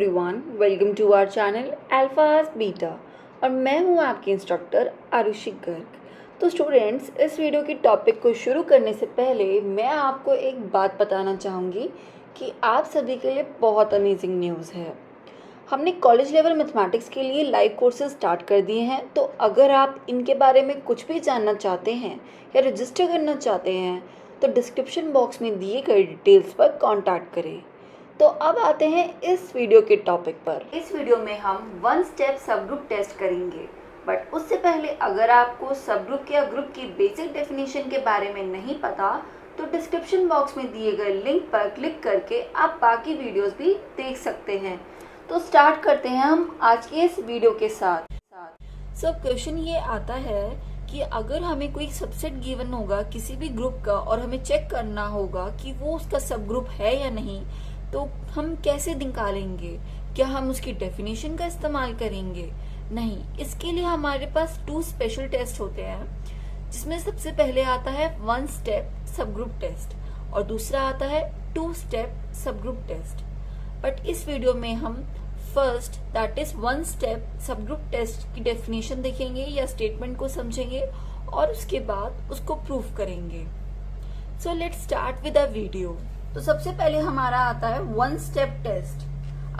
Everyone, welcome to our channel Alfaz beta और मैं हूं आपकी इंस्ट्रक्टर आरुषि गर्ग। तो स्टूडेंट्स, इस वीडियो की टॉपिक को शुरू करने से पहले मैं आपको एक बात बताना चाहूँगी कि आप सभी के लिए बहुत अमेजिंग न्यूज़ है। हमने कॉलेज लेवल मैथमेटिक्स के लिए लाइव कोर्सेज स्टार्ट कर दिए हैं। तो अगर आप इनके बारे में कुछ भी जानना चाहते हैं या रजिस्टर करना चाहते हैं तो डिस्क्रिप्शन बॉक्स में दिए गए डिटेल्स पर कॉन्टैक्ट करें। तो अब आते हैं इस वीडियो के टॉपिक पर। इस वीडियो में हम वन स्टेप सब ग्रुप टेस्ट करेंगे, बट उससे पहले अगर आपको सब ग्रुप या ग्रुप की बेसिक डेफिनेशन के बारे में नहीं पता तो डिस्क्रिप्शन बॉक्स में दिए गए लिंक पर क्लिक करके आप बाकी वीडियोस भी देख सकते हैं। तो स्टार्ट करते हैं हम आज के इस वीडियो के साथ। सब क्वेश्चन ये आता है कि अगर हमें कोई सबसेट गिवन होगा किसी भी ग्रुप का और हमें चेक करना होगा कि वो उसका सब ग्रुप है या नहीं, तो हम कैसे निकालेंगे? क्या हम उसकी डेफिनेशन का इस्तेमाल करेंगे? नहीं, इसके लिए हमारे पास 2 स्पेशल टेस्ट होते हैं, जिसमें सबसे पहले आता है 1 स्टेप सब ग्रुप टेस्ट और दूसरा आता है 2 स्टेप सब ग्रुप टेस्ट। बट इस वीडियो में हम फर्स्ट दैट इज 1 स्टेप सब ग्रुप टेस्ट की डेफिनेशन देखेंगे या स्टेटमेंट को समझेंगे और उसके बाद उसको प्रूफ करेंगे। So let's start with the video. तो सबसे पहले हमारा आता है 1 स्टेप टेस्ट।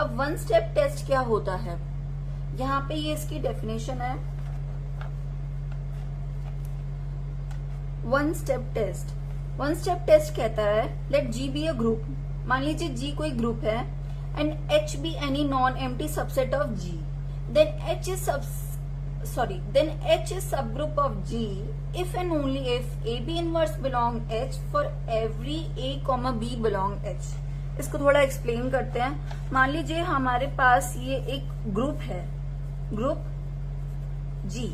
अब 1 स्टेप टेस्ट क्या होता है? यहाँ पे ये इसकी डेफिनेशन है। 1 स्टेप टेस्ट, 1 स्टेप टेस्ट कहता है let G be a group. मान लीजिए जी कोई ग्रुप है and H be any non empty subset of G, then H is subgroup of G if and only if AB inverse belong H for every A, B belong H। इसको थोड़ा explain करते हैं। मान लीजिए हमारे पास ये एक ग्रुप है, ग्रुप G,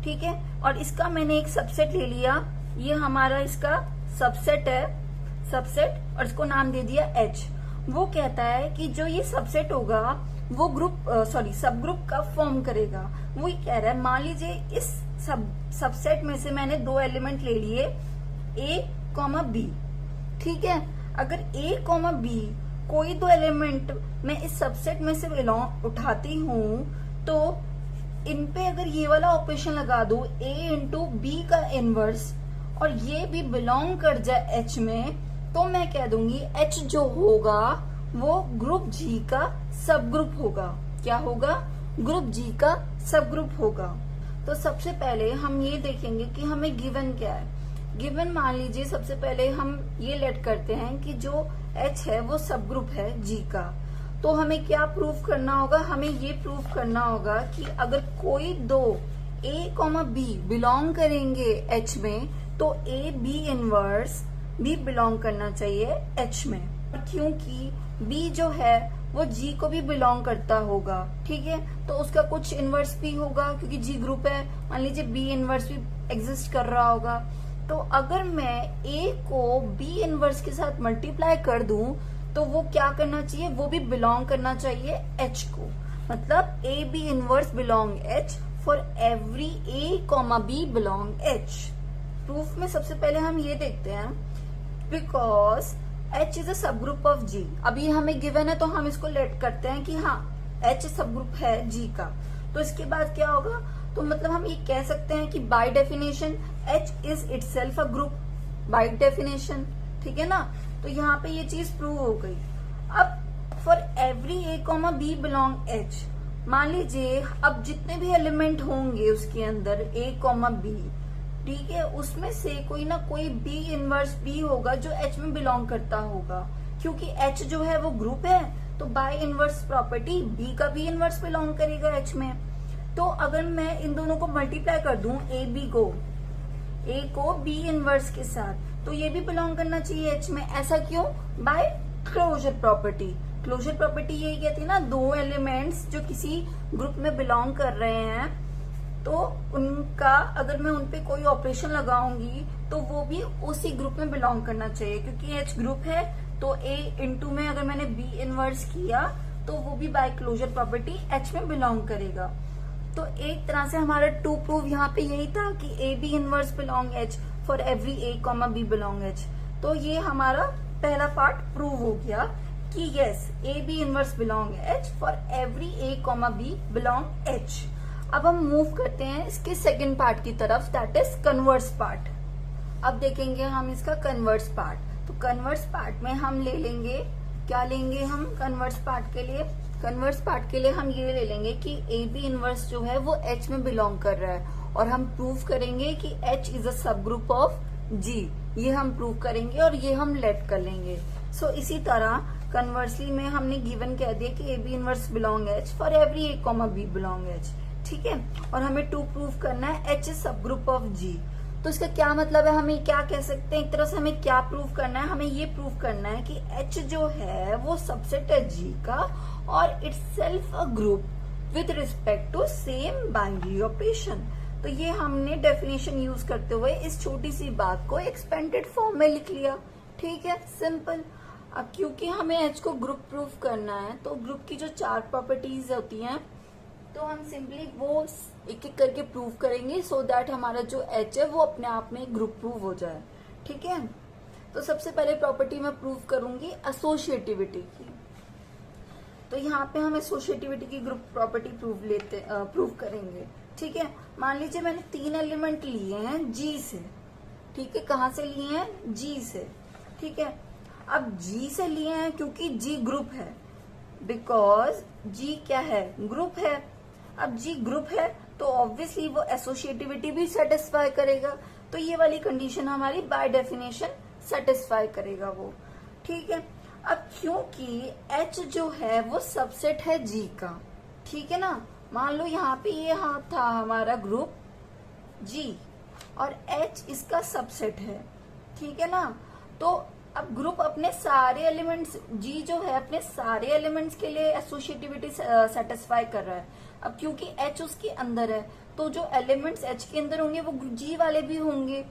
ठीक है, और इसका मैंने एक सबसेट ले लिया। ये हमारा इसका सबसेट है, सबसेट, और इसको नाम दे दिया H। वो कहता है कि जो ये सबसेट होगा वो ग्रुप सब ग्रुप का फॉर्म करेगा। वो ही कह रहा है, मान लीजिए इस सबसेट में से मैंने 2 एलिमेंट ले लिए A, B, ठीक है। अगर A, B कोई 2 एलिमेंट मैं इस सबसेट में से उठाती हूँ तो इन पे अगर ये वाला ऑपरेशन लगा दो A इंटू B का इनवर्स और ये भी बिलोंग कर जाए H में, तो मैं कह दूंगी H जो होगा वो ग्रुप G का सब ग्रुप होगा। क्या होगा? ग्रुप G का सब ग्रुप होगा। तो सबसे पहले हम ये देखेंगे कि हमें गिवन क्या है। गिवन मान लीजिए सबसे पहले हम ये लेट करते हैं कि जो H है वो सब ग्रुप है G का। तो हमें क्या प्रूफ करना होगा? हमें ये प्रूफ करना होगा कि अगर कोई 2 A, B बिलोंग करेंगे H में तो A, B इनवर्स भी बिलोंग करना चाहिए H में, क्योंकि B जो है वो G को भी बिलोंग करता होगा, ठीक है। तो उसका कुछ इनवर्स भी होगा क्योंकि G ग्रुप है। मान लीजिए B इनवर्स भी एग्जिस्ट कर रहा होगा। तो अगर मैं A को B इनवर्स के साथ मल्टीप्लाई कर दूं तो वो क्या करना चाहिए? वो भी बिलोंग करना चाहिए H को। मतलब A B inverse belong H for every A, B belong H। Proof में सबसे पहले हम ये देखते हैं, बिकॉज H इज अ सब ग्रुप ऑफ G। अभी हमें गिवन है तो हम इसको लेट करते हैं कि हाँ H सब ग्रुप है G का। तो इसके बाद क्या होगा? तो मतलब हम ये कह सकते हैं कि by definition H is itself a group, by definition, ठीक है ना। तो यहाँ पे ये चीज प्रूव हो गई। अब for every A, B belong H, मान लीजिए अब जितने भी एलिमेंट होंगे उसके अंदर A, B, ठीक है, उसमें से कोई ना कोई B इनवर्स B होगा जो H में बिलोंग करता होगा। क्योंकि H जो है वो ग्रुप है तो बाय इनवर्स प्रॉपर्टी B का भी इनवर्स बिलोंग करेगा H में। तो अगर मैं इन दोनों को मल्टीप्लाई कर दूं A को B इनवर्स के साथ, तो ये भी बिलोंग करना चाहिए H में। ऐसा क्यों? By closure property. Closure property यही कहती है ना, 2 एलिमेंट्स जो किसी ग्रुप में बिलोंग कर रहे हैं तो उनका अगर मैं उनपे कोई ऑपरेशन लगाऊंगी तो वो भी उसी ग्रुप में बिलोंग करना चाहिए। क्योंकि H ग्रुप है तो A इंटू में अगर मैंने B इनवर्स किया तो वो भी बाय क्लोजर प्रॉपर्टी H में बिलोंग करेगा। तो एक तरह से हमारा 2 प्रूफ यहाँ पे यही था कि A B inverse belong H for every A, B belong H। तो ये हमारा पहला पार्ट प्रूव हो गया। कि yes A B inverse belong H for every A comma B belong H. अब हम मूव करते हैं इसके सेकेंड पार्ट की तरफ, दैट इज कन्वर्स पार्ट। अब देखेंगे हम इसका कन्वर्स पार्ट। तो कन्वर्स पार्ट में हम ले लेंगे, क्या लेंगे हम कन्वर्स पार्ट के लिए? कन्वर्स पार्ट के लिए हम ये ले लेंगे कि ए बी इनवर्स जो है वो एच में बिलोंग कर रहा है, और हम प्रूव करेंगे कि एच इज अ सब ग्रुप ऑफ जी। ये हम प्रूव करेंगे और ये हम लेट कर लेंगे। सो इसी तरह कन्वर्सली में हमने गिवन कह दिया कि A B inverse belong H for every A comma B belong H, ठीक है। और हमें टू प्रूव करना है H is sub group of G. तो इसका क्या मतलब है, हमें क्या कह सकते हैं, एक तरह से हमें क्या प्रूव करना है? हमें ये प्रूव करना है कि एच जो है वो सबसेट है जी का और itself a group with respect to same binary operation. तो ये हमने डेफिनेशन यूज करते हुए इस छोटी सी बात को एक्सपेंडेड फॉर्म में लिख लिया, ठीक है, सिंपल। अब क्योंकि हमें एच को ग्रुप प्रूव करना है, तो ग्रुप की जो 4 प्रॉपर्टीज होती हैं तो हम सिंपली वो एक एक करके प्रूव करेंगे, सो दैट हमारा जो एच है वो अपने आप में ग्रुप प्रूव हो जाए, ठीक है। तो सबसे पहले प्रॉपर्टी मैं प्रूव करूंगी एसोसिएटिविटी की। तो यहाँ पे हम एसोसिएटिविटी की ग्रुप प्रॉपर्टी प्रूव करेंगे, ठीक है। मान लीजिए मैंने 3 एलिमेंट लिए हैं जी से, ठीक है। कहाँ से लिए हैं? जी से, ठीक है। अब जी से लिए हैं क्योंकि जी ग्रुप है, बिकॉज जी क्या है? ग्रुप है। अब जी ग्रुप है तो ऑब्वियसली वो एसोसिएटिविटी भी सेटिस्फाई करेगा, तो ये वाली कंडीशन हमारी बाय डेफिनेशन सेटिस्फाई करेगा वो, ठीक है। अब क्योंकि एच जो है वो सबसेट है जी का, ठीक है ना। मान लो यहाँ पे ये था हमारा ग्रुप जी और एच इसका सबसेट है, ठीक है ना। तो अब ग्रुप अपने सारे एलिमेंट्स, जी जो है अपने सारे एलिमेंट्स के लिए एसोसिएटिविटी सेटिस्फाई कर रहा है। अब क्योंकि एच उसके अंदर है तो जो एलिमेंट्स एच के अंदर होंगे वो जी वाले भी होंगे,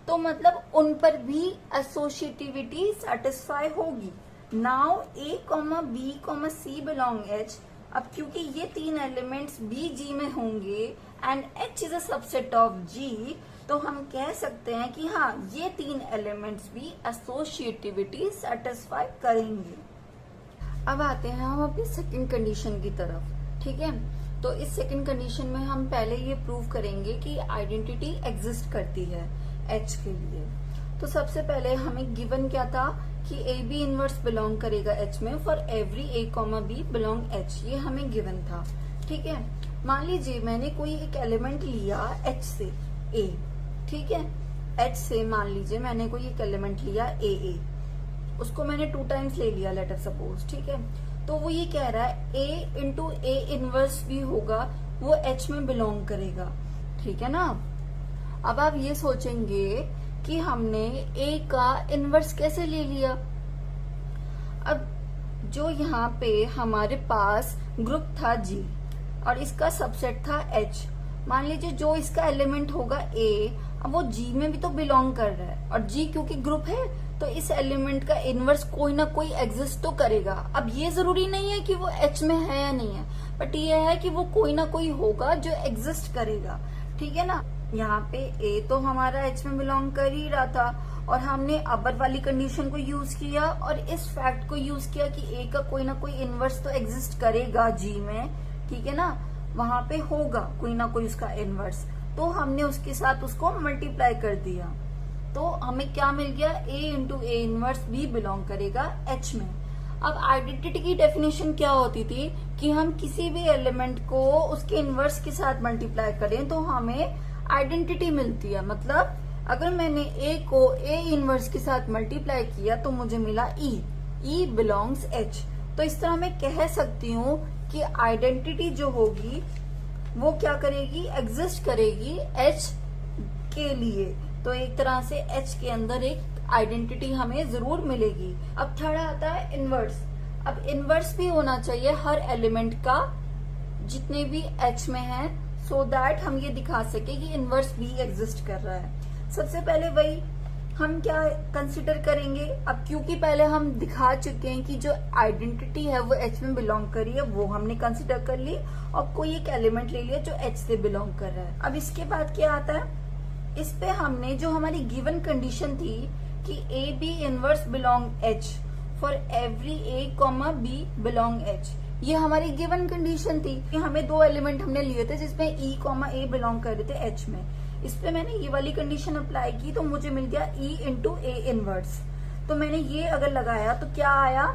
तो मतलब उन पर भी एसोसिएटिविटी सेटिस्फाई होगी। Now A comma B comma C belong H. अब क्योंकि ये 3 एलिमेंट्स बी जी में होंगे and H is a subset of G, तो हम कह सकते हैं कि हाँ ये 3 एलिमेंट्स भी एसोसिएटिविटी सेटिस्फाई करेंगे। अब आते हैं हम अपनी सेकंड कंडीशन की तरफ, ठीक है। तो इस सेकंड कंडीशन में हम पहले ये प्रूव करेंगे कि आइडेंटिटी एग्जिस्ट करती है एच के लिए। तो सबसे पहले हमें गिवन क्या था कि ए बी इनवर्स बिलोंग करेगा एच में for every A comma B belong H, ये हमें गिवन था, ठीक है। मान लीजिए मैंने कोई एक एलिमेंट लिया एच से ए, ठीक है। एच से मान लीजिए मैंने कोई एक एलिमेंट लिया ए, उसको मैंने 2 टाइम्स ले लिया लेट अस सपोज, ठीक है। तो वो ये कह रहा है ए इंटू ए इनवर्स भी होगा वो एच में बिलोंग करेगा, ठीक है ना। अब आप ये सोचेंगे कि हमने ए का इनवर्स कैसे ले लिया। अब जो यहाँ पे हमारे पास ग्रुप था जी और इसका सबसेट था एच, मान लीजिए जो इसका एलिमेंट होगा ए, अब वो जी में भी तो बिलोंग कर रहा है और जी क्योंकि ग्रुप है तो इस एलिमेंट का इनवर्स कोई ना कोई एग्जिस्ट तो करेगा। अब ये जरूरी नहीं है कि वो एच में है या नहीं है, बट ये है कि वो कोई ना कोई होगा जो एग्जिस्ट करेगा, ठीक है ना। यहाँ पे ए तो हमारा एच में बिलोंग कर ही रहा था और हमने अपर वाली कंडीशन को यूज किया और इस फैक्ट को यूज किया कि ए का कोई ना कोई इनवर्स तो एग्जिस्ट करेगा जी में, ठीक है ना। वहां पे होगा कोई ना कोई उसका इनवर्स, तो हमने उसके साथ उसको मल्टीप्लाई कर दिया, तो हमें क्या मिल गया? ए इंटू ए इनवर्स भी बिलोंग करेगा एच में। अब आइडेंटिटी की डेफिनेशन क्या होती थी कि हम किसी भी एलिमेंट को उसके इनवर्स के साथ मल्टीप्लाई करें तो हमें आइडेंटिटी मिलती है। मतलब अगर मैंने ए को ए इनवर्स के साथ मल्टीप्लाई किया तो मुझे मिला ई बिलोंग्स एच। तो इस तरह मैं कह सकती हूँ कि आइडेंटिटी जो होगी वो क्या करेगी? एग्जिस्ट करेगी एच के लिए। तो एक तरह से एच के अंदर एक आइडेंटिटी हमें जरूर मिलेगी। अब थर्ड आता है इनवर्स। अब इनवर्स भी होना चाहिए हर एलिमेंट का जितने भी एच में है, सो दैट हम ये दिखा सके कि इनवर्स भी एग्जिस्ट कर रहा है। सबसे पहले वही हम क्या कंसिडर करेंगे, अब क्योंकि पहले हम दिखा चुके हैं कि जो आइडेंटिटी है वो एच में बिलोंग कर रही है, वो हमने कंसिडर कर ली और कोई एक एलिमेंट ले लिया जो एच से बिलोंग कर रहा है। अब इसके बाद क्या आता है, इस पे हमने जो हमारी गिवन कंडीशन थी कि A B inverse belong H for every A comma B belong H. ये हमारी गिवन कंडीशन थी कि हमें दो एलिमेंट हमने लिए थे जिसमें ई कॉमा ए बिलोंग कर रहे थे एच में। इस पे मैंने ये वाली कंडीशन अप्लाई की तो मुझे मिल गया ई इंटू ए इनवर्स। तो मैंने ये अगर लगाया तो क्या आया,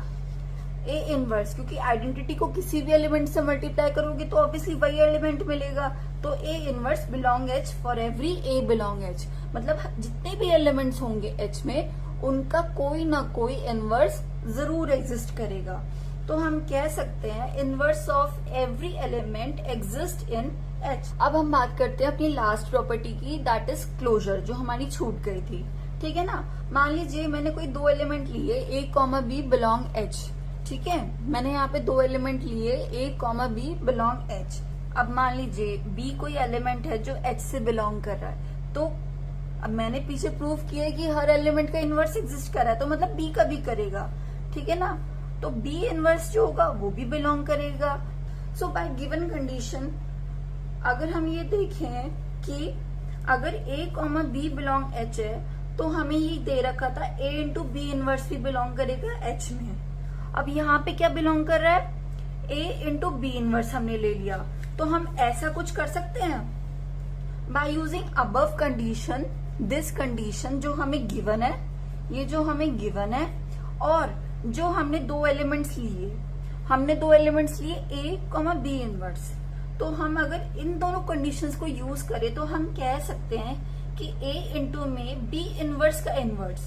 ए इनवर्स, क्योंकि आइडेंटिटी को किसी भी एलिमेंट से मल्टीप्लाई करोगे तो ऑब्वियसली वही एलिमेंट मिलेगा। तो A inverse belong H for every A belong H, मतलब जितने भी एलिमेंट्स होंगे एच में उनका कोई ना कोई इनवर्स जरूर एग्जिस्ट करेगा। तो हम कह सकते हैं inverse of every element exist in H. अब हम बात करते हैं अपनी लास्ट प्रॉपर्टी की, दैट इज क्लोजर, जो हमारी छूट गई थी। ठीक है ना, मान लीजिए मैंने कोई दो एलिमेंट लिए ए कॉमा बी बिलोंग एच। ठीक है, मैंने यहाँ पे दो एलिमेंट लिए ए कॉमा बी बिलोंग एच। अब मान लीजिए बी कोई एलिमेंट है जो एच से बिलोंग कर रहा है, तो अब मैंने पीछे प्रूव किया है कि हर एलिमेंट का इनवर्स एग्जिस्ट कर रहा है, तो मतलब बी का भी करेगा। ठीक है ना, तो बी इनवर्स जो होगा वो भी बिलोंग करेगा। सो बाय गिवन कंडीशन अगर हम ये देखें कि अगर ए कॉमा बी बिलोंग एच है तो हमें ये दे रखा था ए इंटू बी इनवर्स भी बिलोंग करेगा एच में। अब यहाँ पे क्या बिलोंग कर रहा है, ए इंटू बी इनवर्स हमने ले लिया। तो हम ऐसा कुछ कर सकते हैं by using above condition, this condition जो हमें गिवन है, ये जो हमें गिवन है, और जो हमने दो एलिमेंट्स लिए, हमने दो एलिमेंट्स लिए ए कॉमा बी इनवर्स। तो हम अगर इन दोनों कंडीशंस को यूज करें तो हम कह सकते हैं कि ए इंटू में बी इनवर्स का इनवर्स।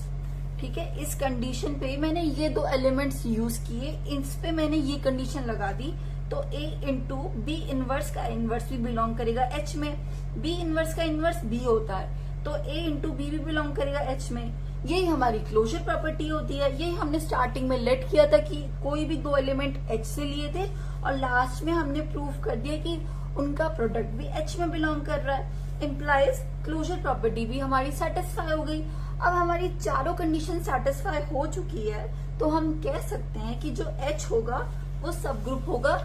ठीक है, इस कंडीशन पे मैंने ये दो एलिमेंट्स यूज किए, इस पे मैंने ये कंडीशन लगा दी, तो ए इंटू बी इनवर्स का इनवर्स भी बिलोंग करेगा एच में। बी इनवर्स का इनवर्स बी होता है, तो ए इंटू बी भी बिलोंग करेगा एच में। यही हमारी क्लोजर प्रॉपर्टी होती है। यही हमने स्टार्टिंग में लेट किया था कि कोई भी दो एलिमेंट एच से लिए थे और लास्ट में हमने प्रूव कर दिया कि उनका प्रोडक्ट भी एच में बिलोंग कर रहा है। इम्प्लाइज क्लोजर प्रॉपर्टी भी हमारी सेटिस्फाई हो गई। अब हमारी चारों कंडीशन सेटिस्फाई हो चुकी है, तो हम कह सकते हैं कि जो एच होगा वो सब ग्रुप होगा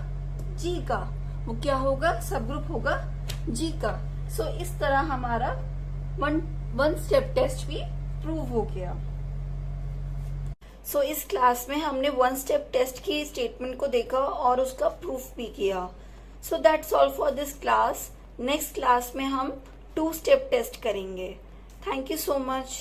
जी का। वो क्या होगा, सब ग्रुप होगा जी का। सो इस तरह हमारा वन स्टेप टेस्ट भी प्रूव हो गया। सो इस क्लास में हमने वन स्टेप टेस्ट की स्टेटमेंट को देखा और उसका प्रूफ भी किया। So that's all for this class. Next class में हम टू स्टेप टेस्ट करेंगे। Thank you so much.